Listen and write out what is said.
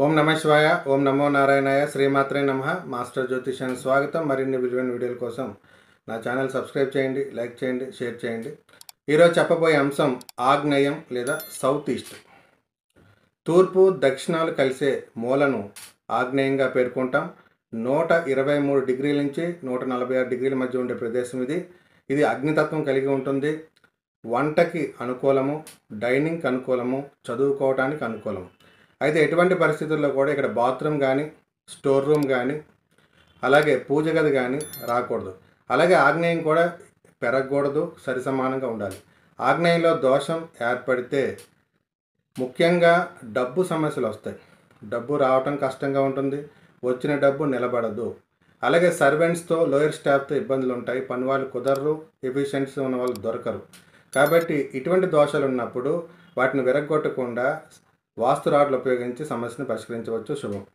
ఓం నమ శివాయ. ఓం నమో నారాయణాయ. శ్రీమాత్రే నమః. మాస్టర్ జ్యోతిష్యానికి స్వాగతం. మరిన్ని విలువైన వీడియోల కోసం నా ఛానల్ సబ్స్క్రైబ్ చేయండి, లైక్ చేయండి, షేర్ చేయండి. ఈరోజు చెప్పబోయే అంశం ఆగ్నేయం లేదా సౌత్ ఈస్ట్. తూర్పు దక్షిణాలు కలిసే మూలను ఆగ్నేయంగా పేర్కొంటాం. 123 డిగ్రీల నుంచి 146 డిగ్రీల మధ్య ఉండే ప్రదేశం ఇది. ఇది అగ్నితత్వం కలిగి ఉంటుంది. వంటకి అనుకూలము, డైనింగ్కి అనుకూలము, చదువుకోవటానికి అనుకూలము. అయితే ఎటువంటి పరిస్థితుల్లో కూడా ఇక్కడ బాత్రూమ్ కానీ, స్టోర్ రూమ్ కానీ, అలాగే పూజ గది కానీ రాకూడదు. అలాగే ఆగ్నేయం కూడా పెరగకూడదు, సరిసమానంగా ఉండాలి. ఆగ్నేయంలో దోషం ఏర్పడితే ముఖ్యంగా డబ్బు సమస్యలు వస్తాయి. డబ్బు రావటం కష్టంగా ఉంటుంది, వచ్చిన డబ్బు నిలబడదు. అలాగే సర్వెంట్స్తో, లోయర్ స్టాఫ్తో ఇబ్బందులు ఉంటాయి. పని వాళ్ళు కుదరరు, ఎఫిషియన్సీ ఉన్న వాళ్ళు దొరకరు. కాబట్టి ఇటువంటి దోషాలు ఉన్నప్పుడు వాటిని విరగొట్టకుండా వాస్తు రాడ్లు ఉపయోగించి సమస్యను పరిష్కరించవచ్చు. శుభం.